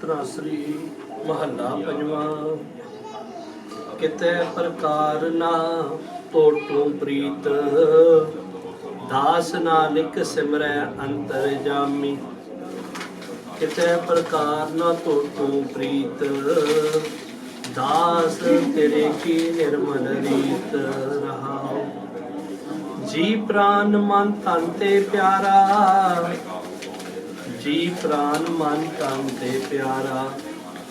ਤਰਾਸਰੀ ਮਹੱਲਾ ਪੰਜਵਾਂ। ਕਿਤੇ ਪ੍ਰਕਾਰ ਨਾ ਟੋਟੂ ਪ੍ਰੀਤ, ਦਾਸ ਨਾਨਕ ਸਿਮਰੈ ਅੰਤਰ ਜਾਮੀ। ਕਿਤੇ ਪ੍ਰਕਾਰ ਨਾ ਟੋਟੂ ਪ੍ਰੀਤ, ਦਾਸ ਤੇਰੇ ਕੀ ਨਿਰਮਲ ਰੀਤ ਰਹਾਉ। ਜੀ ਪ੍ਰਾਨ ਮਨ ਤਨ ਤੇ ਪਿਆਰਾ, ਜੀ ਪ੍ਰਾਨ ਮਨ ਤਨ ਤੇ ਪਿਆਰਾ।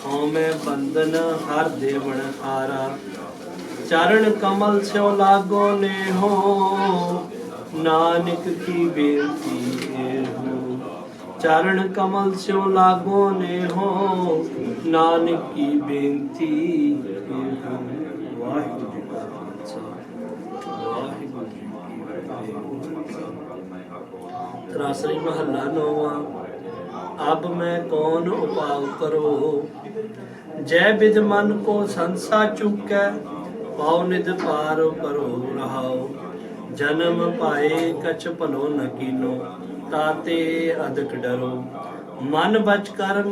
ਹਉਮੈ ਬੰਧਨ ਹਰ ਦੇਵਨ ਹਾਰਾ, ਚਰਨ ਕਮਲ ਸਿਉ ਲਾਗੋ ਨੇਹੋ, ਨਾਨਕ ਕੀ ਬੇਨਤੀ ਇਹੋ। ਚਰਨ ਕਮਲ ਸਿਉ ਲਾਗੋ ਨੇਹੋ, ਨਾਨਕ ਕੀ ਬੇਨਤੀ ਇਹੋ। ਵਾਹਿਗੁਰੂ ਜੀ ਕਾ ਖਾਲਸਾ, ਵਾਹਿਗੁਰੂ ਜੀ ਕੀ ਫਤਿਹ। ਤਰਾਸਰੀ ਮਹੱਲਾ ਨੌਵਾਂ। अब मैं कौन उपाव करो, जय विध मन को संसा चुकै, पाओ निध पार करो रहाओ। जन्म पाए कछ भलो न कीनो, ताते अधिक डरो। मन बच कर्म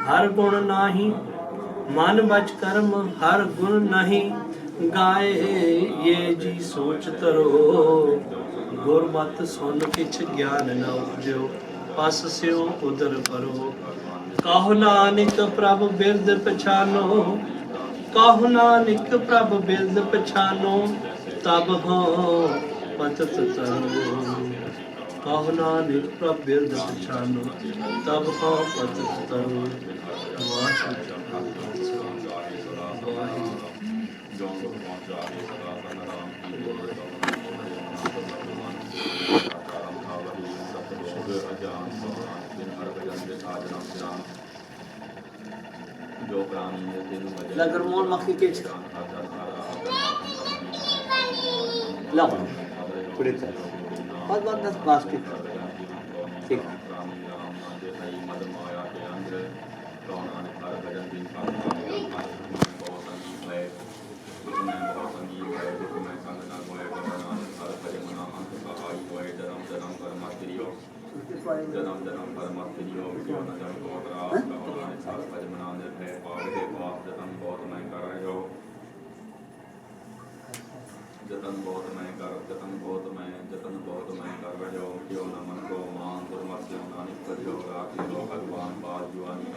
हर गुण नाही, मन बच कर्म हर गुण नहीं। गाए ये जी सोच तरो, गुरमत सुन किछ ज्ञान न उपजो। पस स्यो उदर परो, कहो नानक प्रभ बिरद पछानो, कहो नानक प्रभ बिरद पछानो। तब हो पतत तरो, कहो नानक प्रभ बिरद पछानो, तब हो पतत तरो। वाहिगुरू जी का खालसा, वाहिगुरू। लगर मोल मक्खी के ला पूरे बहुत बहुत 10 प्लास्टिक ठीक। ਜਨਮ ਜਨਮ ਪਰਮਤ ਜੀਓ ਵਿਜੋ ਨ ਜਨ ਕੋਟ ਰਾਸ ਕਵਨਾਨ ਸਾਰ ਭਜ ਮਨਾ ਨਿਰਭੈ ਪਾਵਹਿ ਪਾਪ ਜਤਨ ਬਹੁਤ ਮੈਂ ਕਰ ਰਹਿਓ। ਜਤਨ ਬਹੁਤ ਮੈਂ ਕਰ ਜਤਨ ਬਹੁਤ ਮੈਂ ਜਤਨ ਬਹੁਤ ਮੈਂ ਕਰ ਰਹਿਓ। ਕਿਉ ਨ ਮਨ ਕੋ ਮਾਨ ਦੁਰਮਤਿ ਨਾਨਕ ਕਰਿਓ ਰਾਖਿ ਲੋ ਭਗਵਾਨ ਬਾਜ ਜੁਆਨੀ